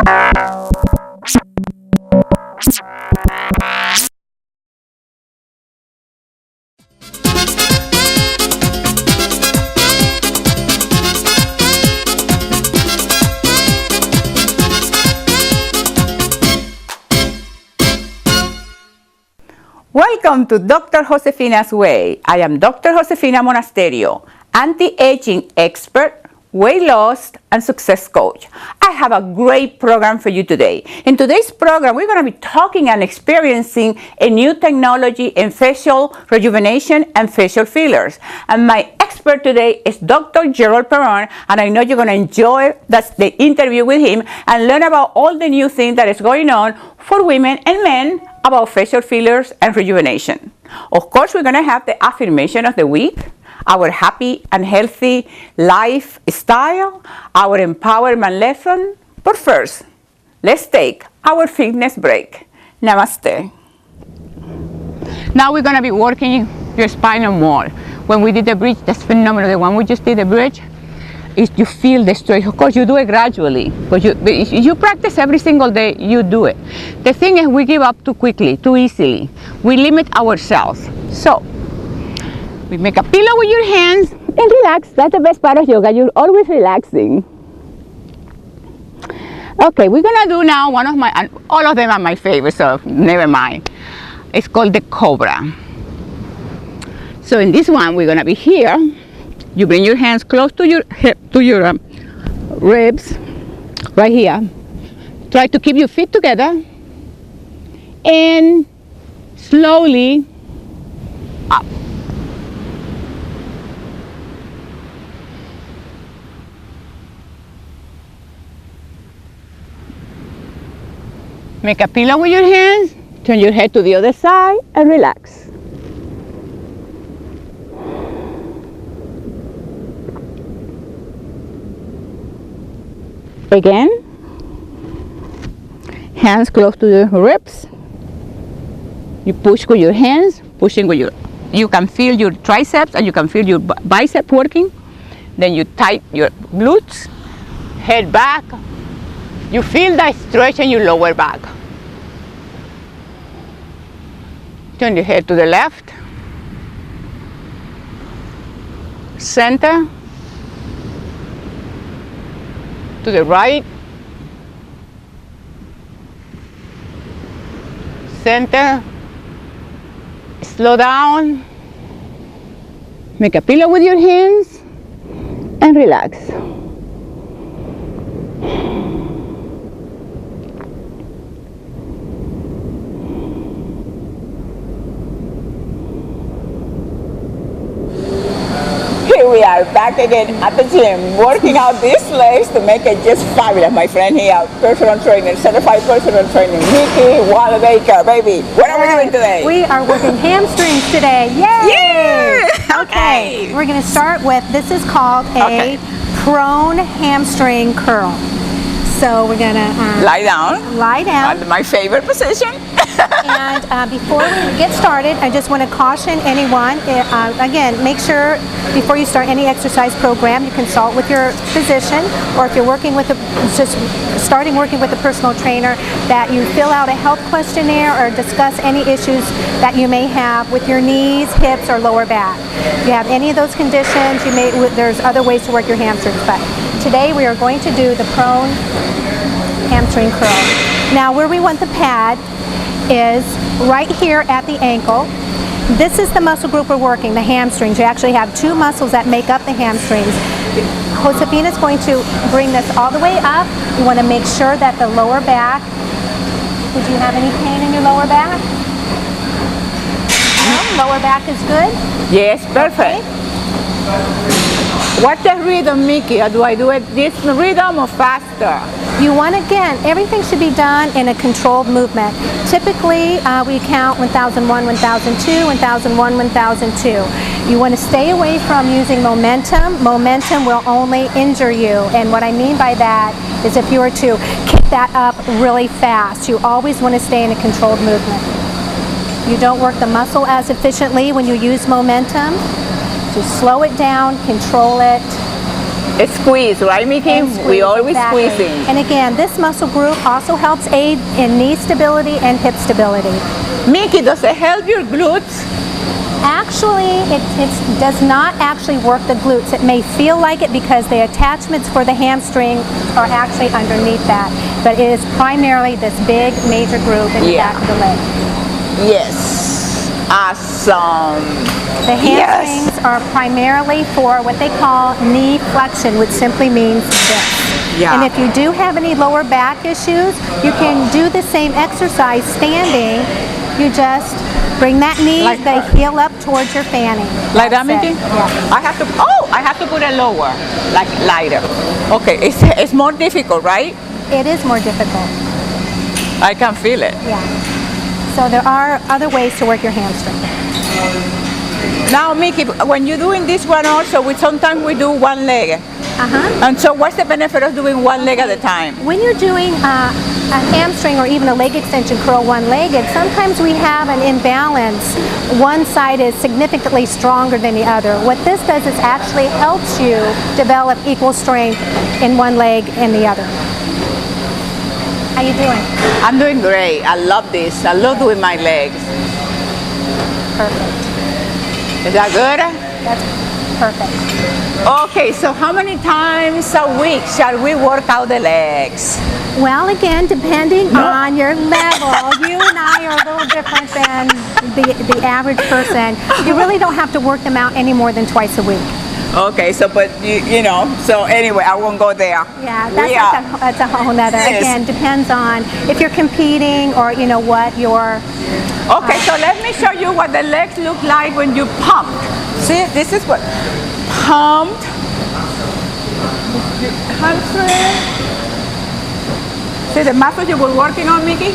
Welcome to Dr. Josefina's Way. I am Dr. Josefina Monasterio, anti-aging expert, weight loss, and success coach. I have a great program for you today. In today's program, we're going to be talking and experiencing a new technology in facial rejuvenation and facial fillers. And my expert today is Dr. Gerald Perron, and I know you're going to enjoy the interview with him and learn about all the new things that is going on for women and men about facial fillers and rejuvenation. Of course, we're going to have the affirmation of the week, our happy and healthy lifestyle, our empowerment lesson. But first, let's take our fitness break. Namaste. Now we're going to be working your spinal wall. When we did the bridge, that's phenomenal. The one we just did the bridge, is you feel the stretch. Of course, you do it gradually, but you practice every single day, you do it. The thing is, we give up too quickly, too easily. We limit ourselves. So, we make a pillow with your hands and relax. That's the best part of yoga. You're always relaxing. Okay, we're gonna do now one of my, all of them are my favorites, so never mind. It's called the Cobra. So in this one, we're gonna be here. You bring your hands close to your hip, to your ribs, right here. Try to keep your feet together and slowly up. Make a pillow with your hands, turn your head to the other side and relax. Again, hands close to the ribs. You push with your hands, pushing with your, you can feel your triceps and you can feel your bicep working. Then you tighten your glutes, head back. You feel that stretch in your lower back. Turn your head to the left, center, to the right, center, slow down, make a pillow with your hands, and relax. Here we are back again at the gym, working out these legs to make it just fabulous. My friend here, personal trainer, certified personal trainer, Nikki Wallabaker, baby. What are we doing today? We are working hamstrings today. Yay! Yeah! Okay. We're going to start with, this is called a prone hamstring curl. So we're going to lie down. Lie down. My favorite position. And before we get started, I just want to caution anyone, again, make sure before you start any exercise program, you consult with your physician, or if you're working with just starting working with a personal trainer, that you fill out a health questionnaire or discuss any issues that you may have with your knees, hips, or lower back. If you have any of those conditions, there's other ways to work your hamstrings, but today we are going to do the prone hamstring curl. Now, where we want the pad is right here at the ankle. This is the muscle group we're working, the hamstrings. You actually have two muscles that make up the hamstrings. Josefina is going to bring this all the way up. You want to make sure that the lower back, did you have any pain in your lower back? No? Lower back is good? Yes, perfect. Okay. What's the rhythm, Mickey? Do I do it this rhythm or faster? You want, again, everything should be done in a controlled movement. Typically, we count 1001, 1002, 1001, 1002. You want to stay away from using momentum. Momentum will only injure you. And what I mean by that is if you were to kick that up really fast, you always want to stay in a controlled movement. You don't work the muscle as efficiently when you use momentum. So slow it down, control it, Squeeze, right, Mickey? And We squeeze, always exactly. squeezing. And again, this muscle group also helps aid in knee stability and hip stability. Mickey, does it help your glutes? Actually, it does not actually work the glutes. It may feel like it because the attachments for the hamstring are actually underneath that. But it is primarily this big major group in the back of the leg. Yes. Awesome. The hamstrings are primarily for what they call knee flexion, which simply means this. Yeah. And if you do have any lower back issues, you can do the same exercise standing. You just bring that knee, Like the heel up towards your fanny. Like that, That's Mickey? it. Yeah. I have to put it lower, like lighter. Okay, it's more difficult, right? It is more difficult. I can feel it. Yeah. So there are other ways to work your hamstring. Now, Mickey, when you're doing this one also, sometimes we do one leg. And so what's the benefit of doing one leg at a time? When you're doing a hamstring or even a leg extension curl one-legged, sometimes we have an imbalance. One side is significantly stronger than the other. What this does is actually helps you develop equal strength in one leg and the other. How you doing? I'm doing great. I love this. I love doing my legs. Perfect. Is that good? That's perfect. Okay, so how many times a week shall we work out the legs? Well, again, depending on your level, you and I are a little different than the average person. You really don't have to work them out any more than twice a week. Okay, so but you know, so anyway, I won't go there. Yeah, that's a whole nother. Yes. Again, depends on if you're competing or you know what your. Okay, so let me show you what the legs look like when you pump. See, this is what pumped. Hamstring. See the muscles you were working on, Mickey?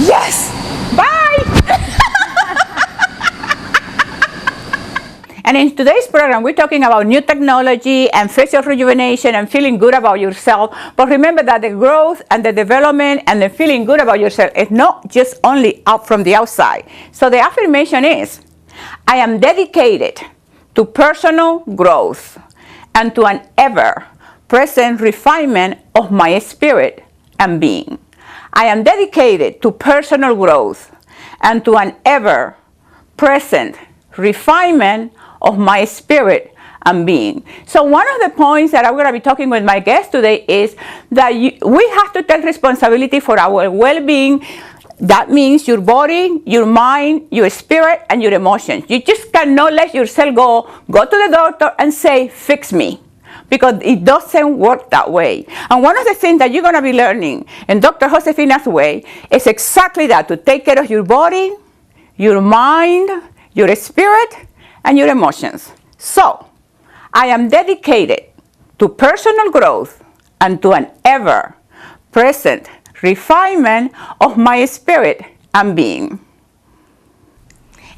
Yes! Bye! And in today's program, we're talking about new technology and facial rejuvenation and feeling good about yourself. But remember that the growth and the development and the feeling good about yourself is not just only out from the outside. So the affirmation is, I am dedicated to personal growth and to an ever-present refinement of my spirit and being. I am dedicated to personal growth and to an ever-present refinement of my spirit and being. So one of the points that I'm going to be talking with my guest today is that we have to take responsibility for our well-being. That means your body, your mind, your spirit, and your emotions. You just cannot let yourself go to the doctor and say, fix me. Because it doesn't work that way. And one of the things that you're going to be learning in Dr. Josefina's way is exactly that, to take care of your body, your mind, your spirit, and your emotions. So, I am dedicated to personal growth and to an ever-present refinement of my spirit and being.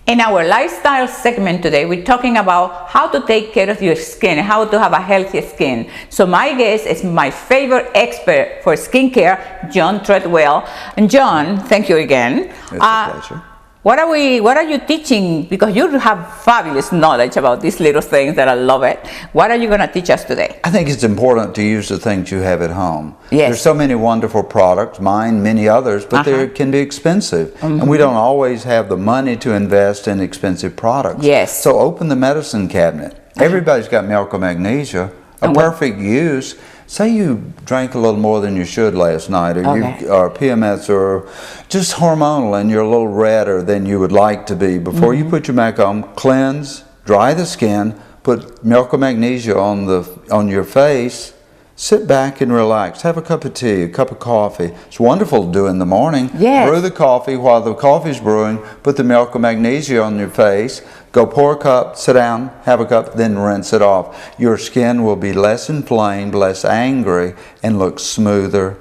In our lifestyle segment today, we're talking about how to take care of your skin, how to have a healthy skin. So my guest is my favorite expert for skincare, John Treadwell. And John, thank you again. It's a pleasure. What are you teaching? Because you have fabulous knowledge about these little things that I love it. What are you going to teach us today? I think it's important to use the things you have at home. Yes. There's so many wonderful products, mine, many others, but they can be expensive. And we don't always have the money to invest in expensive products. Yes. So open the medicine cabinet. Everybody's got milk or magnesia. A perfect use. Say you drank a little more than you should last night, or or PMS, or just hormonal, and you're a little redder than you would like to be. Before you put your makeup on, cleanse, dry the skin, put milk or magnesia on your face. Sit back and relax. Have a cup of tea, a cup of coffee. It's wonderful to do in the morning. Yes. Brew the coffee while the coffee's brewing. Put the milk or magnesia on your face. Go pour a cup, sit down, have a cup, then rinse it off. Your skin will be less inflamed, less angry, and look smoother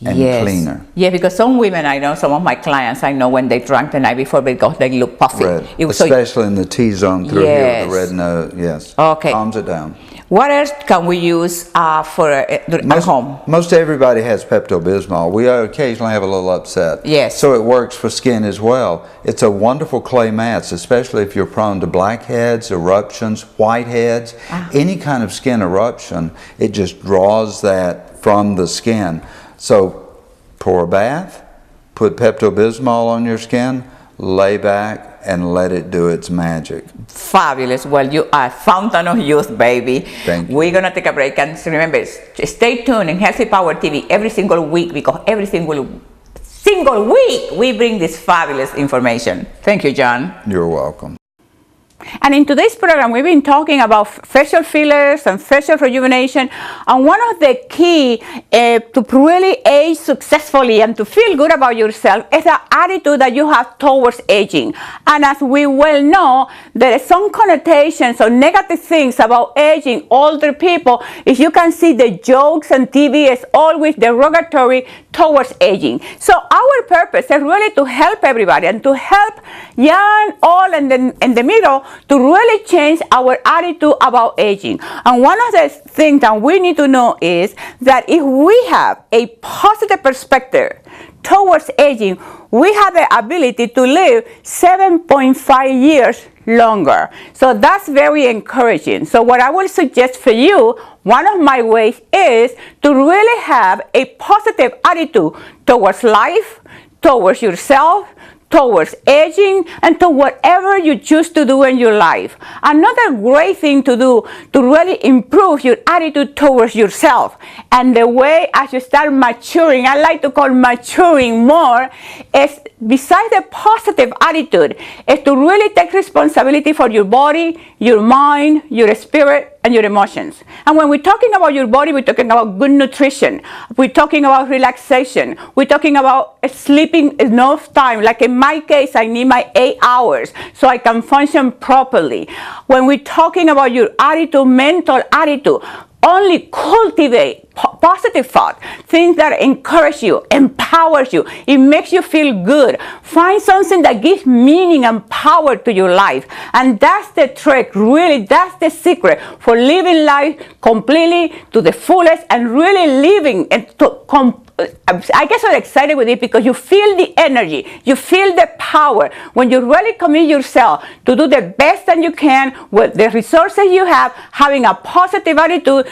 and cleaner. Yeah, because some women I know, some of my clients I know, when they drank the night before because they look puffy. Red. Especially in the T-zone through here, the red nose, yes. Okay. Calms it down. What else can we use at home? Most everybody has Pepto-Bismol. We occasionally have a little upset. Yes. So it works for skin as well. It's a wonderful clay mats, especially if you're prone to blackheads, eruptions, whiteheads, any kind of skin eruption. It just draws that from the skin. So pour a bath, put Pepto-Bismol on your skin, lay back, and let it do its magic. Fabulous. Well, you are a fountain of youth, baby. Thank you. We're going to take a break, and remember, stay tuned in Healthy Power TV every single week, because every single week we bring this fabulous information. Thank you, John. You're welcome. And in today's program, we've been talking about facial fillers and facial rejuvenation. And one of the key to really age successfully and to feel good about yourself is the attitude that you have towards aging. And as we well know, there are some connotations or negative things about aging older people. If you can see the jokes on TV, is always derogatory towards aging. So our purpose is really to help everybody and to help young, old, and in the middle to really change our attitude about aging. And one of the things that we need to know is that if we have a positive perspective towards aging, we have the ability to live 7.5 years longer. So that's very encouraging. So what I will suggest for you, one of my ways is to really have a positive attitude towards life, towards yourself, towards aging, and to whatever you choose to do in your life. Another great thing to do to really improve your attitude towards yourself, and the way as you start maturing, I like to call maturing more, is besides the positive attitude, is to really take responsibility for your body, your mind, your spirit, and your emotions. And when we're talking about your body, we're talking about good nutrition. We're talking about relaxation. We're talking about sleeping enough time. Like in my case, I need my 8 hours so I can function properly. When we're talking about your attitude, mental attitude, only cultivate positive thought, things that encourage you, empowers you, it makes you feel good. Find something that gives meaning and power to your life. And that's the trick, really, that's the secret for living life completely to the fullest and really living and I get so excited with it because you feel the energy, you feel the power when you really commit yourself to do the best that you can with the resources you have, having a positive attitude,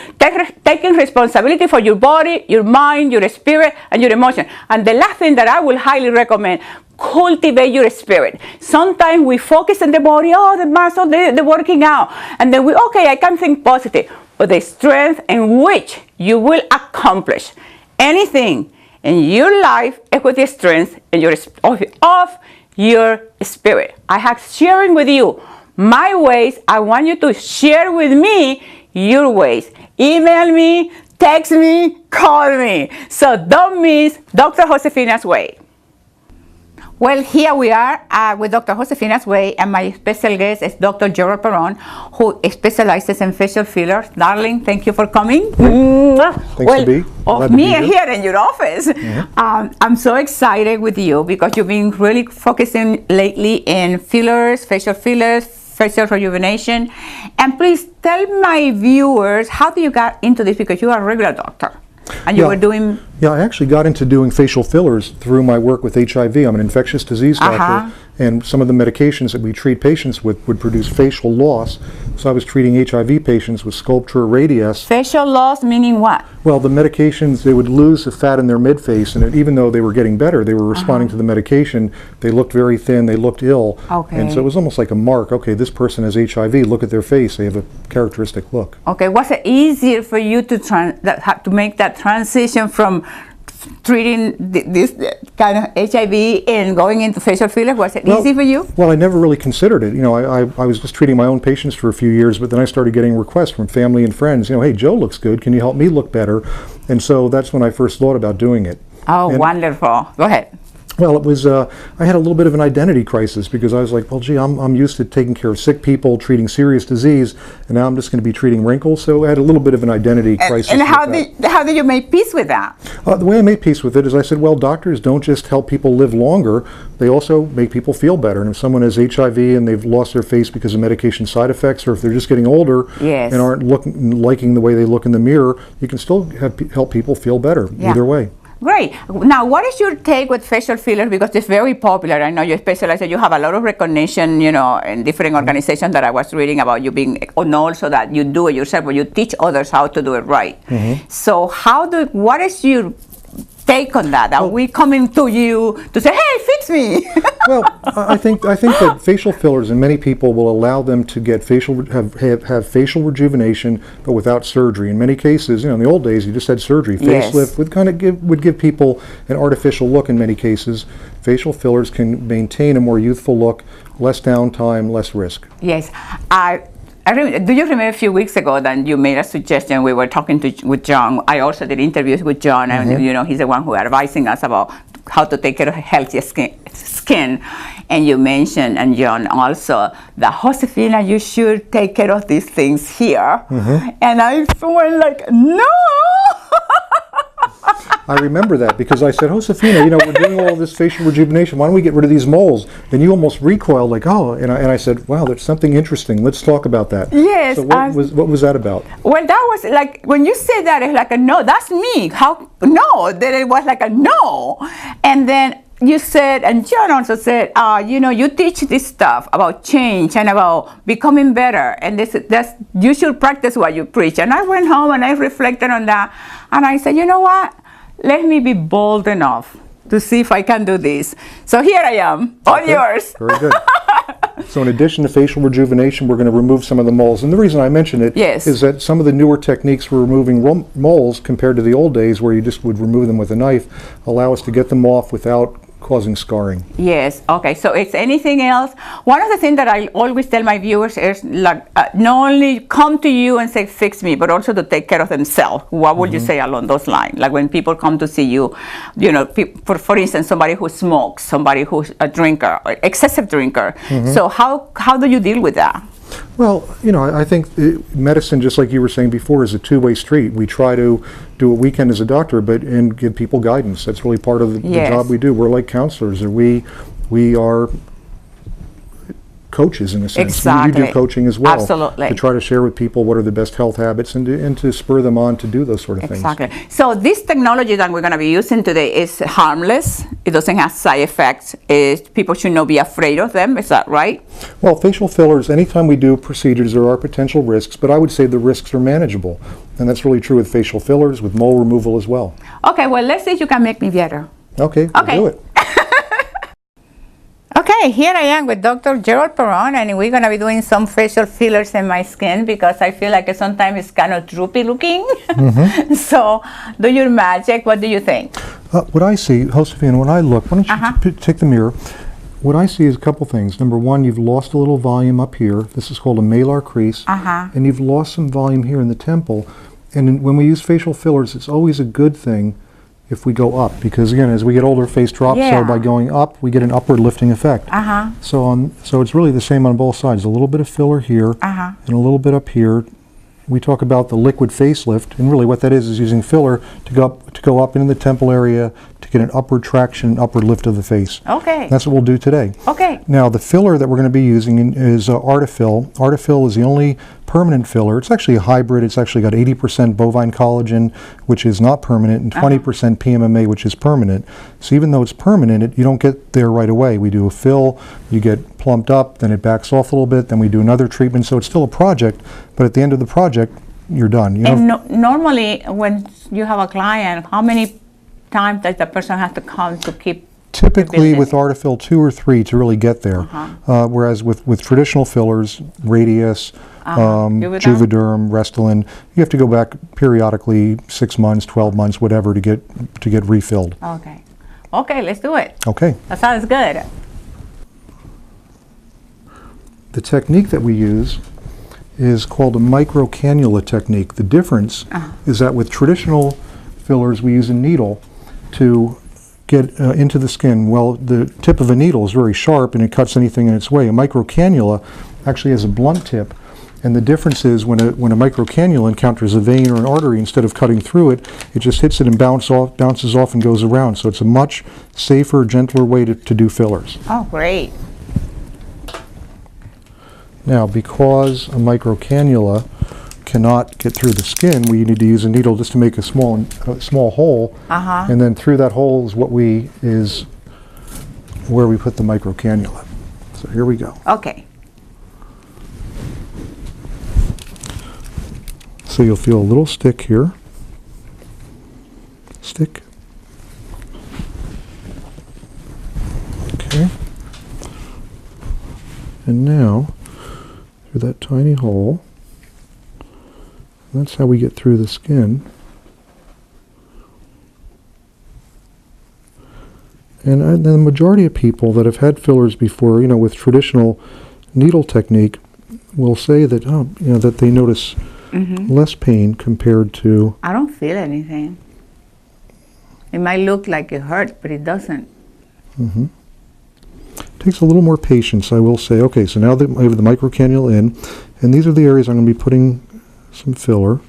taking responsibility for your body, your mind, your spirit, and your emotion. And the last thing that I will highly recommend, cultivate your spirit. Sometimes we focus on the body, oh, the muscle, they're working out, and then okay, I can think positive, but the strength in which you will accomplish anything in your life is with the strength in of your spirit. I have sharing with you my ways. I want you to share with me your ways. Email me, text me, call me. So don't miss Dr. Josefina's Way. Well, here we are with Dr. Josefina's Way, and my special guest is Dr. Gerald Perron, who specializes in facial fillers. Darling, thank you for coming. Thanks to be. Of me here in your office. I'm so excited with you because you've been really focusing lately in fillers, facial rejuvenation. And please tell my viewers, how do you get into this? Because you are a regular doctor. And you were doing... Yeah, I actually got into doing facial fillers through my work with HIV. I'm an infectious disease doctor, and some of the medications that we treat patients with would produce facial loss. So I was treating HIV patients with Sculptra Radius. Facial loss meaning what? Well, the medications, they would lose the fat in their midface, and even though they were getting better, they were responding to the medication. They looked very thin, they looked ill. And so it was almost like a mark. Okay, this person has HIV, look at their face, they have a characteristic look. Okay, was it easier for you to make that transition from treating this kind of HIV and going into facial fillers? Was it easy for you? Well, I never really considered it. You know, I was just treating my own patients for a few years, but then I started getting requests from family and friends. You know, hey, Joe looks good. Can you help me look better? And so that's when I first thought about doing it. Oh, wonderful. Go ahead. Well, it was, I had a little bit of an identity crisis because I was like, well, gee, I'm used to taking care of sick people, treating serious disease, and now I'm just going to be treating wrinkles. So I had a little bit of an identity crisis. And how did you make peace with that? The way I made peace with it is I said, well, doctors don't just help people live longer, they also make people feel better. And if someone has HIV and they've lost their face because of medication side effects, or if they're just getting older yes. and aren't liking the way they look in the mirror, you can still help people feel better either way. Great. Now, what is your take with facial fillers? Because it's very popular. I know you specialize, you have a lot of recognition, you know, in different organizations that I was reading about you being, and also that you do it yourself, but you teach others how to do it right. So what is your take on that? Are we coming to you to say, hey, fix me? Well, I think that facial fillers, and many people will allow them to get have facial rejuvenation, but without surgery. In many cases, you know, in the old days, you just had surgery. Facelift would give people an artificial look. In many cases, facial fillers can maintain a more youthful look, less downtime, less risk. Yes. Do you remember a few weeks ago that you made a suggestion? We were talking with John. I also did interviews with John, and you know, he's the one who advising us about how to take care of healthy skin. And you mentioned, and John also, that Josefina, you should take care of these things here. And I went like, no. I remember that because I said, Josefina, you know, we're doing all this facial rejuvenation. Why don't we get rid of these moles? And you almost recoiled like, oh, and I said, wow, there's something interesting. Let's talk about that. Yes. So what was that about? Well, that was like, when you say that, it's like a no, that's me. How, no, then it was like a no. And then you said, and John also said, you know, you teach this stuff about change and about becoming better, and you should practice what you preach. And I went home and I reflected on that, and I said, you know what? Let me be bold enough to see if I can do this. So here I am, all yours. Very good. So in addition to facial rejuvenation, we're going to remove some of the moles. And the reason I mention it is that some of the newer techniques for removing moles compared to the old days where you just would remove them with a knife allow us to get them off without causing scarring. Yes. Okay. So it's anything else? One of the things that I always tell my viewers is like, not only come to you and say fix me, but also to take care of themselves. What would you say along those lines? Like when people come to see you, you know, for instance, somebody who smokes, somebody who's a drinker, or excessive drinker. So how do you deal with that? Well, you know, I think medicine, just like you were saying before, is a two-way street. We try to do what we can as a doctor, and give people guidance. That's really part of the job we do. We're like counselors, or we are coaches in a sense. Exactly. You do coaching as well. Absolutely. To try to share with people what are the best health habits and to spur them on to do those sort of things. Exactly. So this technology that we're going to be using today is harmless. It doesn't have side effects. People should not be afraid of them. Is that right? Well, facial fillers, anytime we do procedures, there are potential risks, but I would say the risks are manageable. And that's really true with facial fillers, with mole removal as well. Okay, well, let's see if you can make me better. Okay, we'll do it. Okay, here I am with Dr. Gerald Perron, and we're going to be doing some facial fillers in my skin because I feel like sometimes it's kind of droopy looking. So, do your magic. What do you think? What I see, Josefina, when I look, why don't you take the mirror? What I see is a couple things. Number one, you've lost a little volume up here. This is called a malar crease. And you've lost some volume here in the temple. And when we use facial fillers, it's always a good thing if we go up, because again, as we get older, face drops, so by going up, we get an upward lifting effect. So it's really the same on both sides. A little bit of filler here, and a little bit up here. We talk about the liquid facelift, and really what that is using filler to go up into the temple area to get an upward traction, upward lift of the face. Okay. That's what we'll do today. Okay. Now the filler that we're going to be using is Artifil. Artifil is the only permanent filler. It's actually a hybrid. It's actually got 80% bovine collagen, which is not permanent, and 20% PMMA, which is permanent. So even though it's permanent, you don't get there right away. We do a fill, you get plumped up, then it backs off a little bit, then we do another treatment. So it's still a project, but at the end of the project, you're done. Normally, when you have a client, how many times does the person have to come to keep? Typically with Artifil 2 or 3 to really get there. Whereas with traditional fillers, Radius, Juvederm, Restylane, you have to go back periodically 6 months, 12 months, whatever to get refilled. Okay. Okay, let's do it. Okay. That sounds good. The technique that we use is called a microcannula technique. The difference is that with traditional fillers, we use a needle to get into the skin. Well, the tip of a needle is very sharp and it cuts anything in its way. A microcannula actually has a blunt tip, And the difference is when a microcannula encounters a vein or an artery, instead of cutting through it, it just hits it and bounces off and goes around. So it's a much safer, gentler way to do fillers. Oh, great. Now, because a microcannula cannot get through the skin, we need to use a needle just to make a small hole, and then through that hole is where we put the microcannula. So here we go. Okay. So you'll feel a little stick here. Stick. Okay. And now, through that tiny hole, that's how we get through the skin. And the majority of people that have had fillers before, with traditional needle technique, will say that, that they notice less pain compared to... I don't feel anything. It might look like it hurts, but it doesn't. Takes a little more patience, I will say. Okay, so now that I have the microcannula in, and these are the areas I'm going to be putting some filler.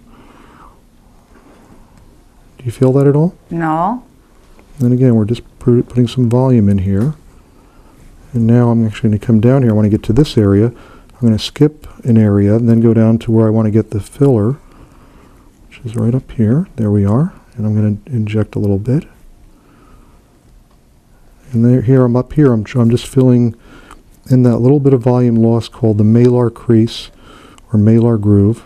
Do you feel that at all? No. Then again, we're just putting some volume in here. And now I'm actually going to come down here. I want to get to this area. I'm going to skip an area and then go down to where I want to get the filler, which is right up here. There we are. And I'm going to inject a little bit. And here I'm up here. I'm just filling in that little bit of volume loss called the malar crease or malar groove.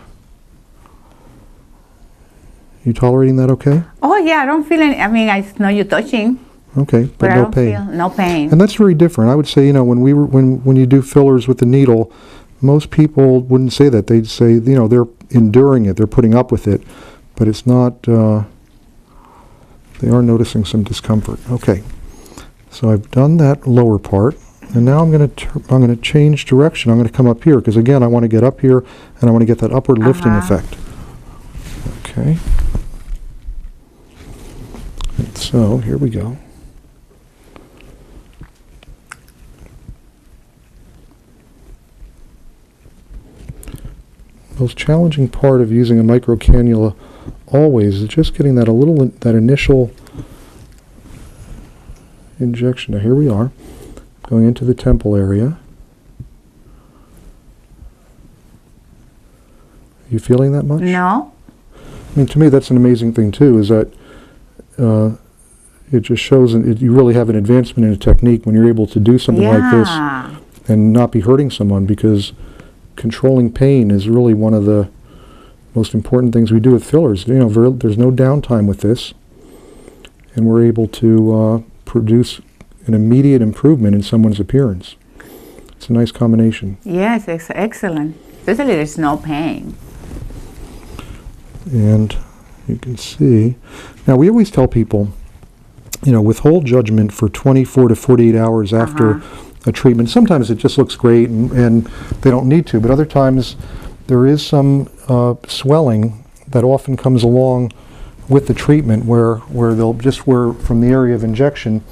You tolerating that okay? Oh yeah, I don't feel any. I mean, I know you touching. Okay, but I no don't pain. feel no pain. And that's very different. I would say, when you do fillers with the needle, most people wouldn't say that. They'd say, they're enduring it, they're putting up with it, but it's not. They are noticing some discomfort. Okay, so I've done that lower part, and now I'm going to change direction. I'm going to come up here because again, I want to get up here and I want to get that upward lifting effect. Okay. And so here we go. The most challenging part of using a microcannula always is just getting that that initial injection. Now here we are, going into the temple area. Are you feeling that much? No. I mean, to me, that's an amazing thing too. Is that it just shows you really have an advancement in a technique when you're able to do something like this and not be hurting someone, because controlling pain is really one of the most important things we do with fillers. There's no downtime with this, and we're able to produce an immediate improvement in someone's appearance. It's a nice combination. Yes, it's excellent. Especially there's no pain. And you can see, now we always tell people, withhold judgment for 24 to 48 hours after a treatment. Sometimes it just looks great and they don't need to, but other times there is some swelling that often comes along with the treatment where from the area of injection,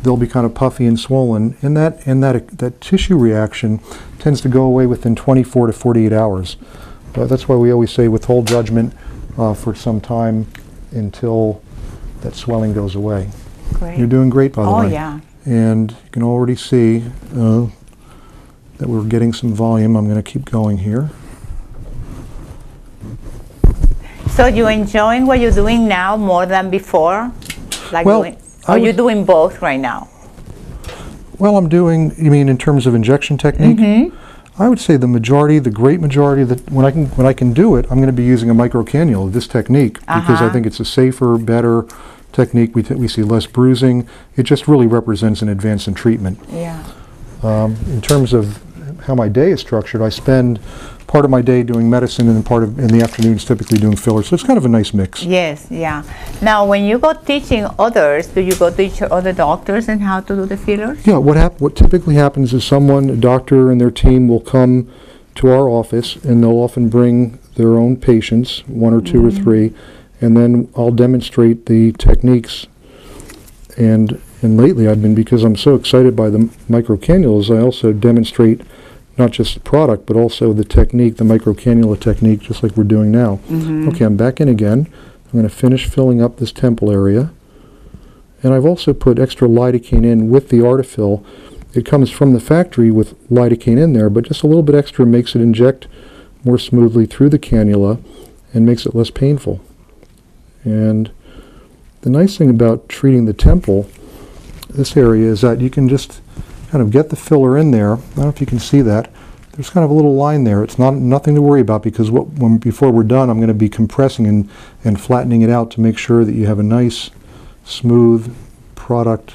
they'll be kind of puffy and swollen, and that tissue reaction tends to go away within 24 to 48 hours. That's why we always say withhold judgment for some time until that swelling goes away. Great. You're doing great, by the way. Oh yeah. And you can already see that we're getting some volume. I'm going to keep going here. So you're enjoying what you're doing now more than before? Or you're doing both right now? Well, I'm doing, you mean in terms of injection technique? I would say the great majority, that when I can do it, I'm going to be using a microcannula, this technique, because I think it's a safer, better technique. We see less bruising. It just really represents an advance in treatment. Yeah. In terms of how my day is structured, I spend part of my day doing medicine and part of in the afternoons typically doing fillers. So it's kind of a nice mix. Yes, yeah. Now, when you go teaching others, do you go teach other doctors and how to do the fillers? Yeah, what typically happens is a doctor and their team will come to our office, and they'll often bring their own patients, one or two or three, and then I'll demonstrate the techniques. And lately because I'm so excited by the microcannulas, I also demonstrate not just the product, but also the technique, the microcannula technique, just like we're doing now. Okay, I'm back in again. I'm going to finish filling up this temple area. And I've also put extra lidocaine in with the Artefill. It comes from the factory with lidocaine in there, but just a little bit extra makes it inject more smoothly through the cannula and makes it less painful. And the nice thing about treating the temple, this area, is that you can just kind of get the filler in there. I don't know if you can see that. There's kind of a little line there. It's nothing to worry about, because before we're done, I'm going to be compressing and flattening it out to make sure that you have a nice, smooth product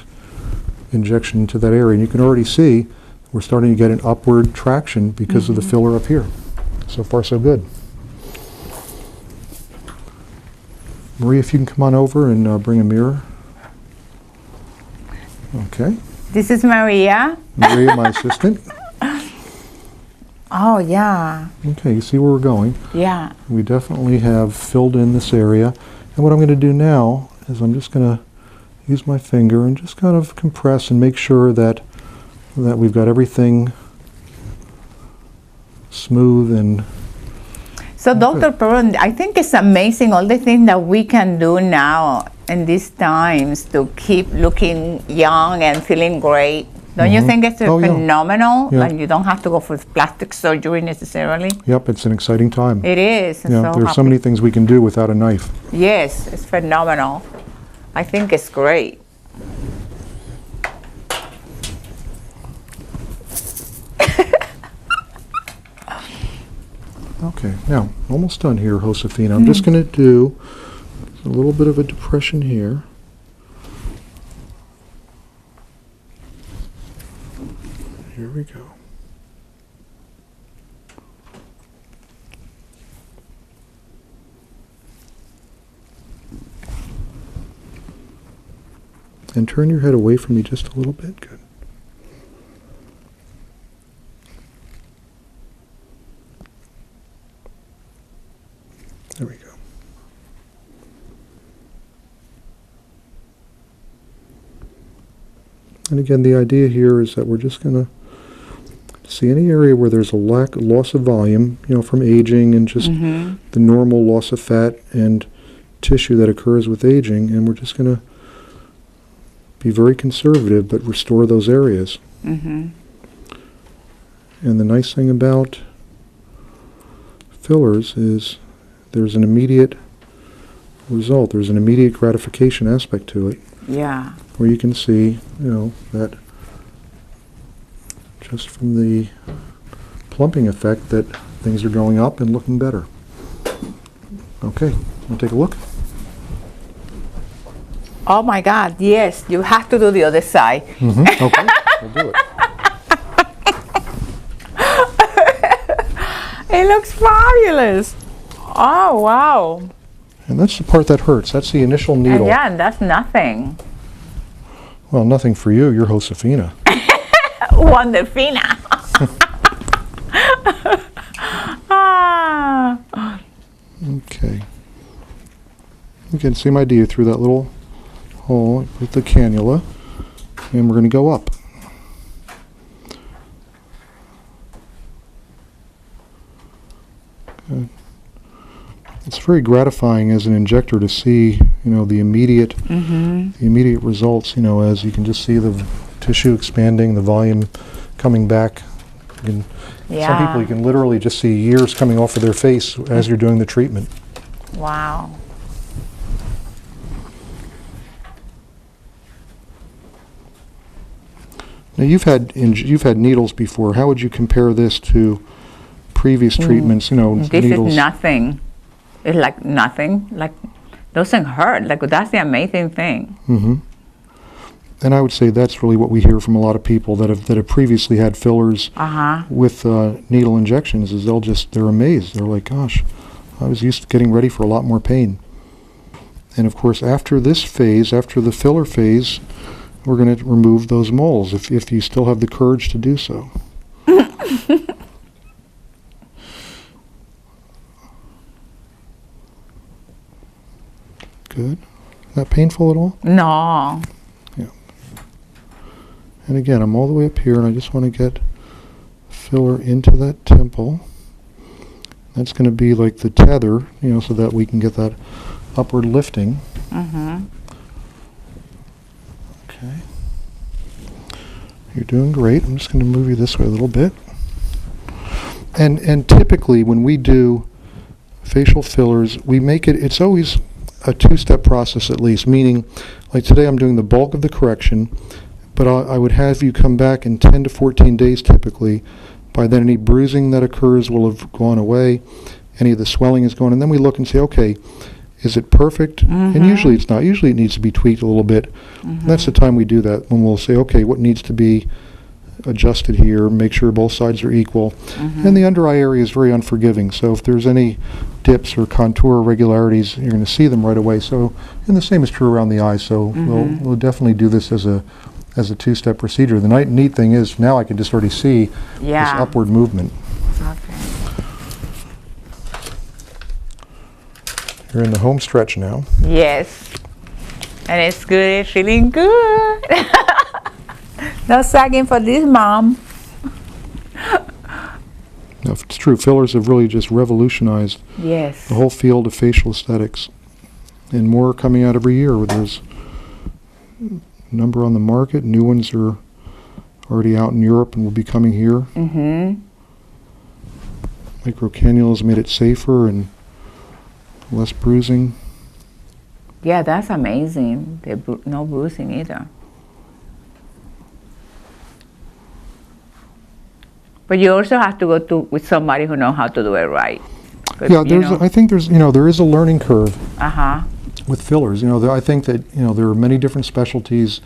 injection into that area. And you can already see we're starting to get an upward traction because of the filler up here. So far, so good. Maria, if you can come on over and bring a mirror. Okay. This is Maria. Maria, my assistant. Oh, yeah. Okay, you see where we're going. Yeah. We definitely have filled in this area. And what I'm going to do now is I'm just going to use my finger and just kind of compress and make sure that we've got everything smooth and... So, Dr. Perron, I think it's amazing all the things that we can do now in these times to keep looking young and feeling great. Don't you think it's phenomenal? Yeah. And you don't have to go for plastic surgery necessarily. Yep, it's an exciting time. It is. Yeah, So there's so many things we can do without a knife. Yes, it's phenomenal. I think it's great. Okay, now, almost done here, Josefina. I'm just going to do a little bit of a depression here. Here we go. And turn your head away from me just a little bit. Good. There we go. And again, the idea here is that we're just going to see any area where there's a loss of volume, from aging and just the normal loss of fat and tissue that occurs with aging, and we're just going to be very conservative but restore those areas. And the nice thing about fillers is there's an immediate result. There's an immediate gratification aspect to it. Yeah. Where you can see, that just from the plumping effect that things are going up and looking better. Okay, want to take a look? Oh my God, yes, you have to do the other side. Okay, we'll do it. It looks fabulous. Oh, wow. And that's the part that hurts. That's the initial needle. Yeah, and that's nothing. Well, nothing for you. You're Josefina. Wonderfina. Ah. Okay. You can see my idea through that little hole with the cannula, and we're going to go up. Good. It's very gratifying as an injector to see, the immediate results. As you can just see the tissue expanding, the volume coming back. Some people, you can literally just see years coming off of their face as you're doing the treatment. Wow. Now you've had needles before. How would you compare this to previous treatments? This needles. is nothing. It's like nothing. Like doesn't hurt. Like that's the amazing thing. And I would say that's really what we hear from a lot of people that have previously had fillers with needle injections. Is they're amazed. They're like, gosh, I was used to getting ready for a lot more pain. And of course, after this phase, after the filler phase, we're going to remove those moles if you still have the courage to do so. Good. Not painful at all? No. Yeah. And again, I'm all the way up here, and I just want to get filler into that temple. That's going to be like the tether, so that we can get that upward lifting. Okay. You're doing great. I'm just going to move you this way a little bit. And typically when we do facial fillers, we make it's always a two-step process at least, meaning like today I'm doing the bulk of the correction, but I would have you come back in 10 to 14 days typically. By then any bruising that occurs will have gone away, any of the swelling is gone, and then we look and say, okay, is it perfect? And usually it's not. Usually it needs to be tweaked a little bit. That's the time we do that, when we'll say, okay, what needs to be adjusted here, make sure both sides are equal. And the under eye area is very unforgiving, so if there's any dips or contour irregularities, you're going to see them right away. So, and the same is true around the eyes, so we'll definitely do this as a two-step procedure. The neat thing is now I can just already see this upward movement. Okay. You're in the home stretch now. Yes. And it's good. It's feeling good. No sagging for this, Mom. No, it's true. Fillers have really just revolutionized the whole field of facial aesthetics. And more are coming out every year. There's number on the market. New ones are already out in Europe and will be coming here. Microcannulas made it safer and less bruising. Yeah, that's amazing. No bruising either. But you also have to go with somebody who knows how to do it right. Yeah, I think there is a learning curve. With fillers. I think that there are many different specialties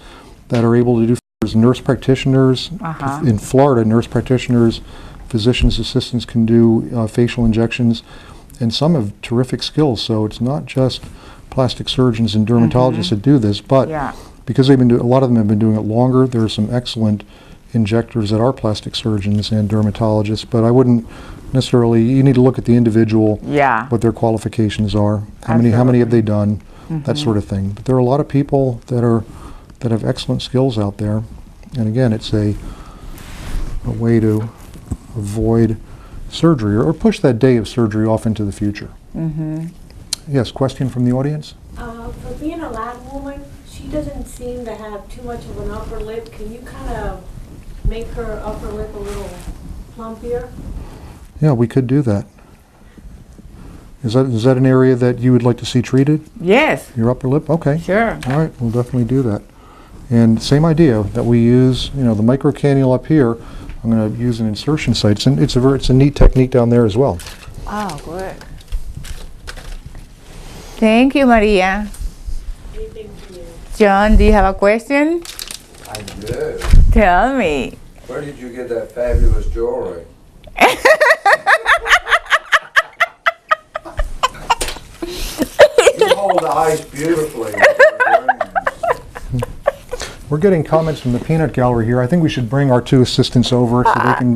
that are able to do fillers. Nurse practitioners in Florida, nurse practitioners, physicians' assistants can do facial injections, and some have terrific skills. So it's not just plastic surgeons and dermatologists that do this, but because a lot of them have been doing it longer, there are some excellent injectors that are plastic surgeons and dermatologists. But I wouldn't necessarily. You need to look at the individual, what their qualifications are, how many have they done, that sort of thing. But there are a lot of people that have excellent skills out there, and again, it's a way to avoid surgery or push that day of surgery off into the future. Yes, question from the audience? For being a Latin woman, she doesn't seem to have too much of an upper lip. Can you kind of make her upper lip a little plumpier? Yeah, we could do that. Is that an area that you would like to see treated? Yes. Your upper lip? Okay. Sure. All right, we'll definitely do that. And same idea that we use, the microcannula up here. I'm going to use an insertion site, and it's a neat technique down there as well. Oh, good. Thank you, Maria. Anything for you? John, do you have a question? I do. Tell me. Where did you get that fabulous jewelry? You hold the ice beautifully. We're getting comments from the peanut gallery here. I think we should bring our two assistants over so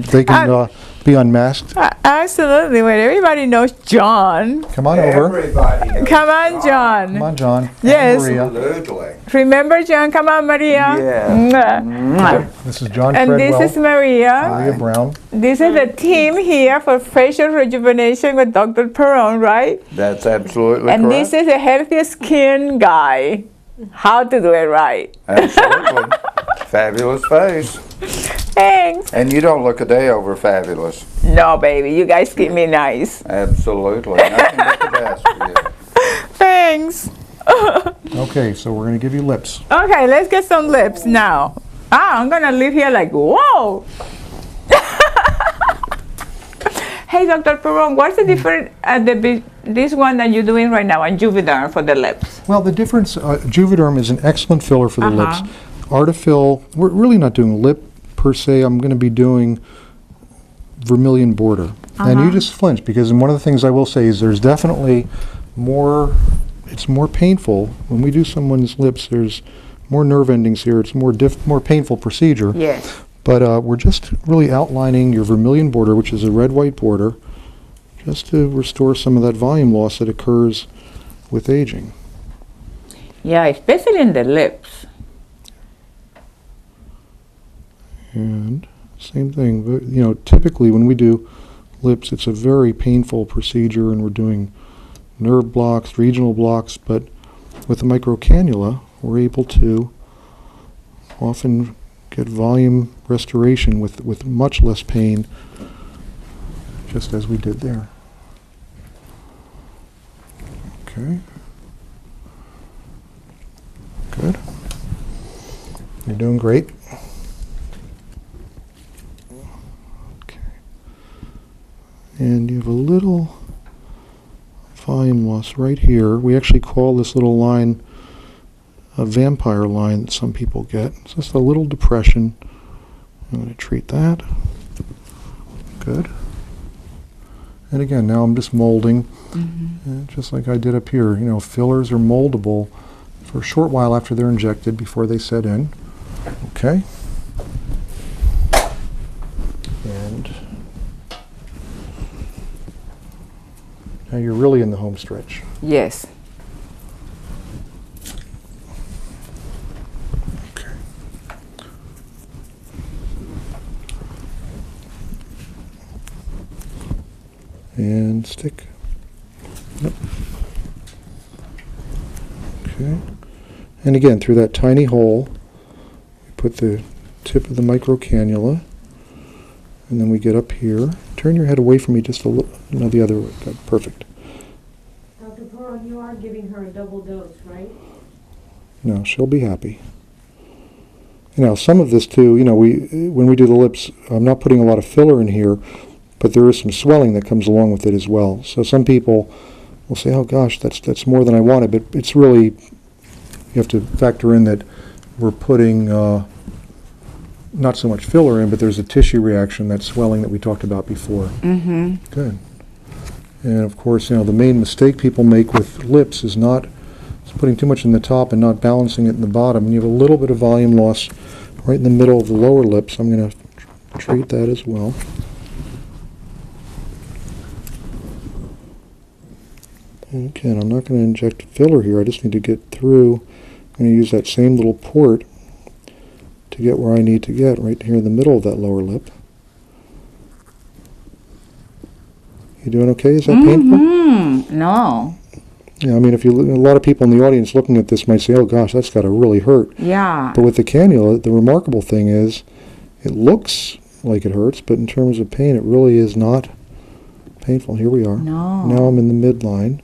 they can be unmasked. Absolutely. Well, everybody knows John. Come on over. Everybody knows Come on, John. Come on, John. Yes. And Maria. Absolutely. Remember, John? Come on, Maria. Yeah. This is John And Treadwell. this is Maria. Maria Brown. This is the team here for facial rejuvenation with Dr. Perron, right? That's absolutely And correct. this is a healthy skin guy. How to do it right. Absolutely. Fabulous face. Thanks. And you don't look a day over fabulous. No, baby. You guys keep me nice. Absolutely. Nothing but the best for you. Thanks. Okay, so we're going to give you lips. Okay, let's get some lips now. I'm going to leave here like, whoa. Hey, Dr. Perron, what's the difference this one that you're doing right now and Juvederm for the lips? Well, the difference, Juvederm is an excellent filler for the lips. Artefill, we're really not doing lip per se. I'm going to be doing vermilion border. And you just flinch because one of the things I will say is there's definitely more, it's more painful. When we do someone's lips, there's more nerve endings here. It's more painful procedure. Yes. But we're just really outlining your vermilion border, which is a red-white border, just to restore some of that volume loss that occurs with aging. Yeah, especially in the lips. And Same thing. You know, typically when we do lips, it's a very painful procedure, and we're doing nerve blocks, regional blocks, but with the micro cannula, we're able to often get volume restoration with much less pain, just as we did there. Okay. Good. You're doing great. Okay. And you have a little volume loss right here. We actually call this little line a vampire line that some people get. It's just a little depression. I'm going to treat that. Good. And again, now I'm just molding, just like I did up here. You know, fillers are moldable for a short while after they're injected before they set in. Okay. And now you're really in the home stretch. Yes. Okay. And stick. Yep. Okay. And again, through that tiny hole, we put the tip of the micro cannula, and then we get up here. Turn your head away from me just a little. No, the other way. Good. Perfect. Dr. Peron, you are giving her a double dose, right? No, she'll be happy. You know, some of this too, you know, when we do the lips, I'm not putting a lot of filler in here, but there is some swelling that comes along with it as well. So some people will say, oh gosh, that's more than I wanted, but it's really, you have to factor in that we're putting not so much filler in, but there's a tissue reaction, that swelling that we talked about before. Mm-hmm. Good. And of course, you know, the main mistake people make with lips is putting too much in the top and not balancing it in the bottom. And you have a little bit of volume loss right in the middle of the lower lip, so I'm going to treat that as well. And again, I'm not going to inject filler here. I just need to get through. I'm going to use that same little port to get where I need to get, right here in the middle of that lower lip. You doing okay? Is that painful? No. Yeah, I mean, a lot of people in the audience looking at this might say, oh gosh, that's got to really hurt. Yeah. But with the cannula, the remarkable thing is, it looks like it hurts, but in terms of pain, it really is not painful. Here we are. No. Now I'm in the midline.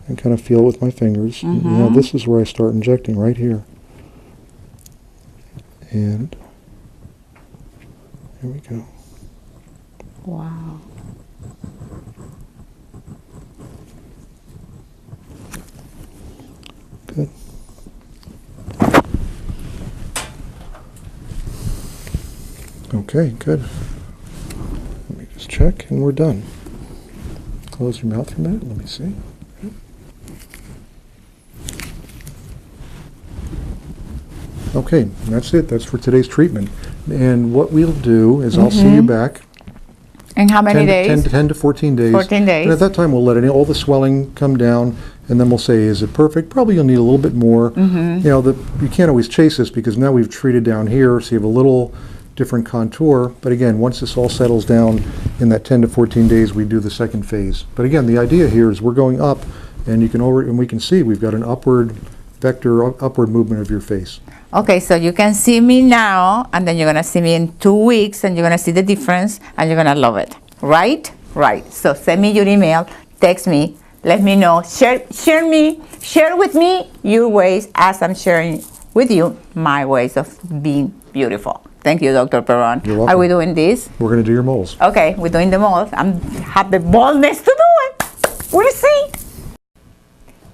I kind of feel it with my fingers. Now this is where I start injecting, right here. And here we go. Wow. Good. Okay, good. Let me just check, and we're done. Close your mouth for a minute. Let me see. Okay, that's it. That's for today's treatment. And what we'll do is I'll see you back. In how many days? 10 to 14 days. 14 days. And at that time, we'll let all the swelling come down, and then we'll say, is it perfect? Probably you'll need a little bit more. You know, you can't always chase this because now we've treated down here, so you have a little different contour. But again, once this all settles down in that 10 to 14 days, we do the second phase. But again, the idea here is we're going up, and we can see we've got an upward vector, upward movement of your face. Okay, so you can see me now, and then you're going to see me in 2 weeks, and you're going to see the difference, and you're going to love it. Right? Right. So send me your email, text me, let me know, share with me your ways as I'm sharing with you my ways of being beautiful. Thank you, Dr. Peron. You're welcome. Are we doing this? We're going to do your moles. Okay, we're doing the moles. I have the boldness to do it. We'll see.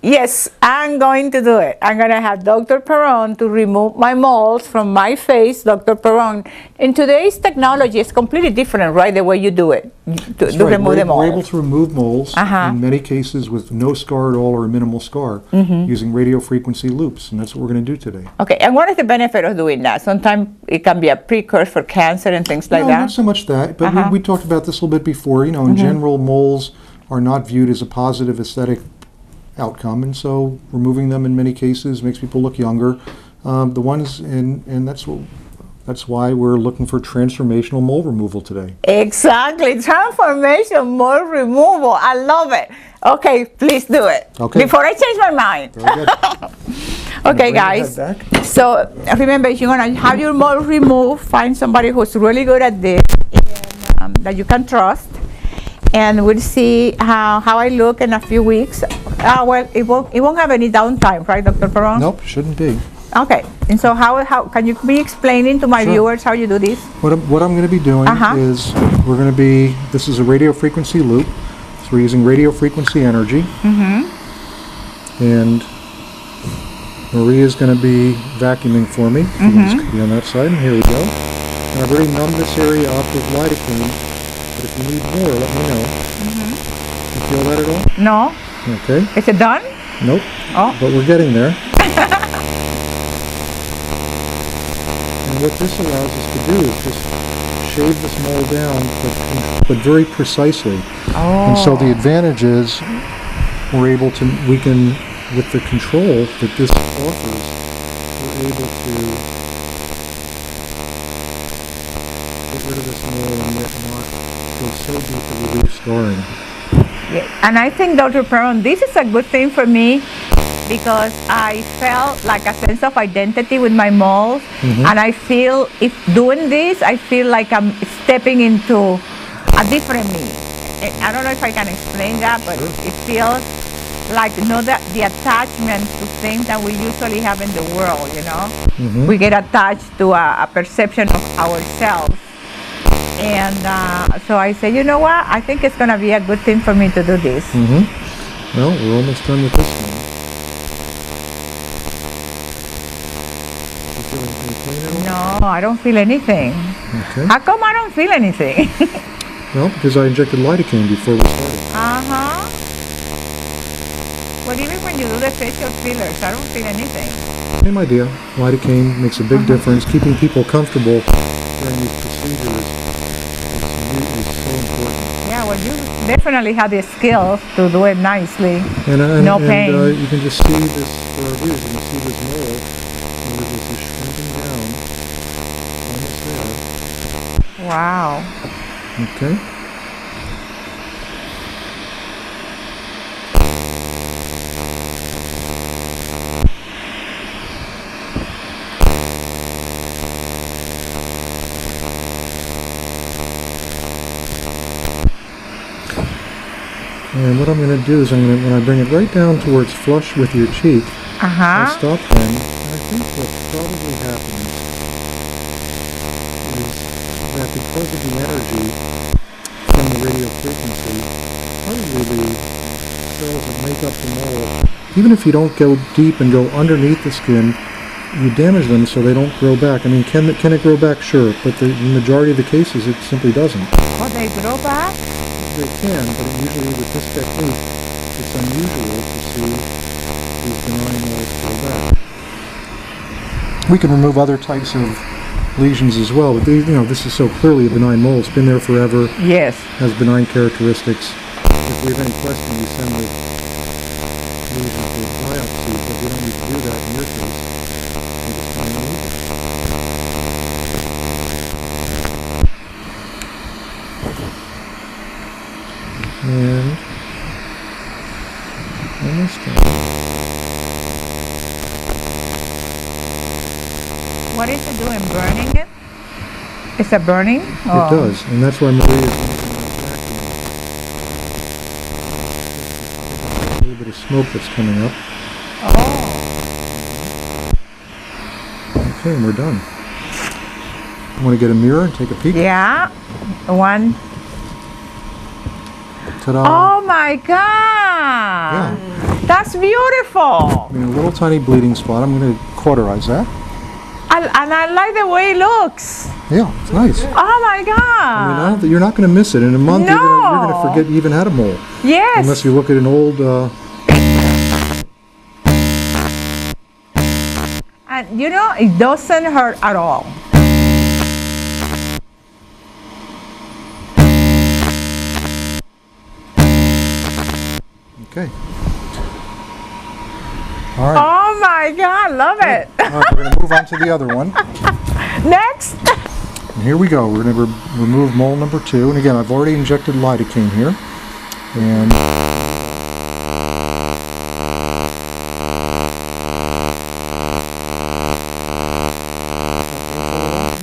Yes, I'm going to do it. I'm going to have Dr. Peron to remove my moles from my face. Dr. Peron, in today's technology, it's completely different, right, the way you do it, to remove the moles. We're able to remove moles in many cases with no scar at all or a minimal scar using radio frequency loops, and that's what we're going to do today. Okay, and what is the benefit of doing that? Sometimes it can be a precursor for cancer and things like that. No, not so much that, but we talked about this a little bit before. You know, in general, moles are not viewed as a positive aesthetic outcome, and so removing them in many cases makes people look younger. The ones, and that's what That's why we're looking for transformational mole removal today. Exactly, transformation mole removal. I love it. Okay, please do it. Okay. Before I change my mind. Very good. Okay, Bring your guys. head back. So remember, if you're gonna have your mole removed, find somebody who's really good at this and that you can trust. And we'll see how I look in a few weeks. Well, it won't have any downtime, right, Dr. Perron? Nope, shouldn't be. Okay. And so how can you be explaining to my Sure. viewers how you do this? What I'm going to be doing is this is a radio frequency loop. So we're using radio frequency energy. And Maria's going to be vacuuming for me. Just be on that side. And here we go. And I've already numbed this area off with lidocaine. But if you need more, let me know. You feel that at all? No. Okay. Is it done? Nope. Oh. But we're getting there. And what this allows us to do is just shave this mole down, but very precisely. And so the advantage is we can, with the control that this offers, we're able to get rid of this mole and yet not go so deep that we lose scarring. Yeah. And I think, Dr. Perron, this is a good thing for me because I felt like a sense of identity with my moles. And I feel, if doing this, I feel like I'm stepping into a different me. I don't know if I can explain that, but it feels like, that the attachment to things that we usually have in the world, we get attached to a perception of ourselves. And so I say, you know what? I think it's going to be a good thing for me to do this. Well, we're almost done with this one. You feeling any pain at all? No, I don't feel anything. Okay. How come I don't feel anything? Well, because I injected lidocaine before we started. But even when you do the facial fillers, I don't feel anything. Same idea. Lidocaine makes a big difference. Keeping people comfortable during these procedures is so important. Yeah, well, you definitely have the skills to do it nicely. And no pain. You can just see this, you can see this mole, and it's just shrinking down, almost there. Wow. Okay. And what I'm going to do is when I bring it right down towards flush with your cheek, I'll stop then. And I think what probably happens is that because of the energy from the radio frequency, probably the cells that make up the mole, even if you don't go deep and go underneath the skin, you damage them so they don't grow back. I mean, can it grow back? Sure, but the majority of the cases it simply doesn't. Oh, they grow back? They can, but usually with this technique, it's unusual to see these benign moles grow back. We can remove other types of lesions as well, but this is so clearly a benign mole. It's been there forever. Yes. Has benign characteristics. If we have any question, we send the lesion for biopsy, but we don't need to do that in your case. We just remove it. And almost done. What is it doing? Burning it? Is it burning? It does, and that's why Maria is a little bit of smoke that's coming up. Oh. Okay, and we're done. Want to get a mirror and take a peek? Yeah. One. Ta-da! Oh my God! Yeah. That's beautiful. I mean, a little tiny bleeding spot. I'm going to cauterize that. And I like the way it looks. Yeah, it's nice. Oh my God! I mean, you're not going to miss it in a month. No. You're going to forget you even had a mole. Yes. Unless you look at an old. And it doesn't hurt at all. Okay. All right. Oh my God, love it. All right, we're going to move on to the other one. Next. And here we go. We're going to remove mole number 2. And again, I've already injected lidocaine here. And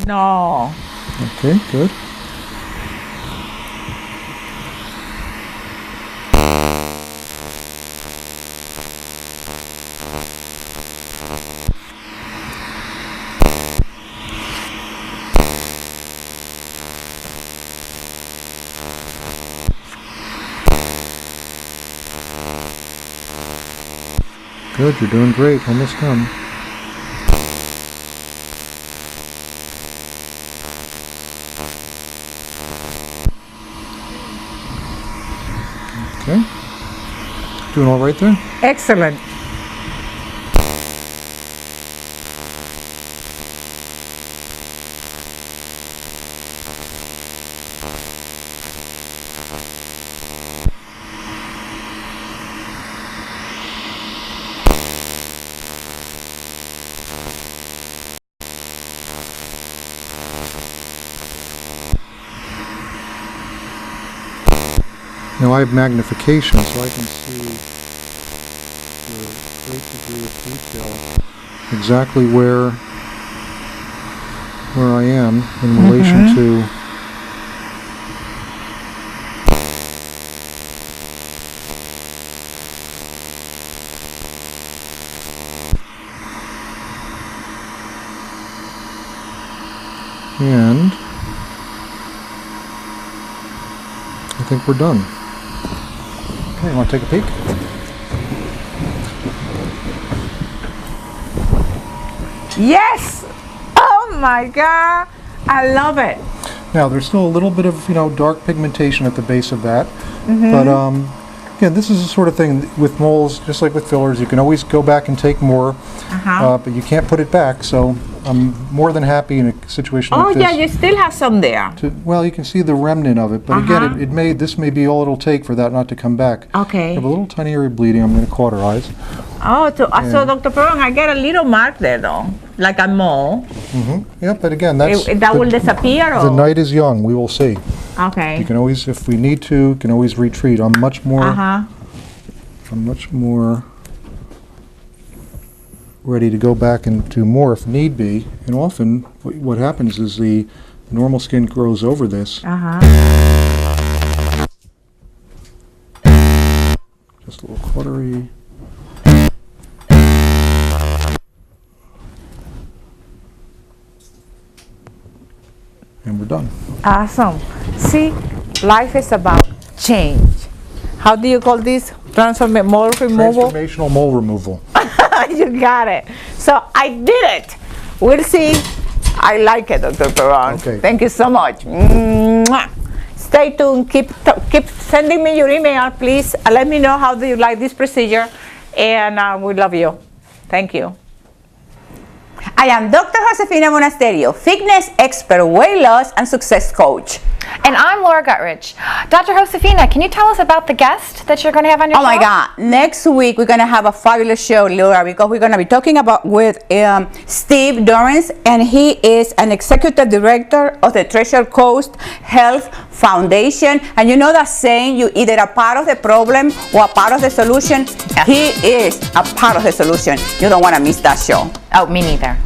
no. okay, good. Good, you're doing great. Almost done. Okay. Doing all right there? Excellent. Now I have magnification, so I can see with a great degree of detail exactly where I am in relation to and I think we're done. Okay, you want to take a peek? Yes! Oh my God! I love it. Now there's still a little bit of dark pigmentation at the base of that, but again, this is the sort of thing with moles, just like with fillers, you can always go back and take more, but you can't put it back. So I'm more than happy in a situation like this. Oh yeah, you still have some there. Well, you can see the remnant of it, but again, this may be all it'll take for that not to come back. Okay. I have a little tiny area of bleeding. I'm going to cauterize. Oh, so Dr. Perron, I get a little mark there though, like a mole. Yep, but again, that's that will disappear. Or? The night is young. We will see. Okay. You can always, if we need to, can always retreat. I'm much more. I'm much more ready to go back and do more if need be. And often, what happens is the normal skin grows over this. Just a little cautery. And we're done. Awesome. See, life is about change. How do you call this? Mole removal? Transformational mole removal. You got it. So I did it. We'll see. I like it, Dr. Perron. Okay. Thank you so much. Mwah. Stay tuned. Keep sending me your email, please. Let me know how do you like this procedure. And we love you. Thank you. I am Dr. Josefina Monasterio, fitness expert, weight loss, and success coach. And I'm Laura Guttridge. Dr. Josefina, can you tell us about the guest that you're going to have on your show? Oh my God. Next week, we're going to have a fabulous show, Laura, because we're going to be talking with Steve Dorrance, and he is an executive director of the Treasure Coast Health Foundation. And you know that saying, you either a part of the problem or a part of the solution? He is a part of the solution. You don't want to miss that show. Oh, me neither.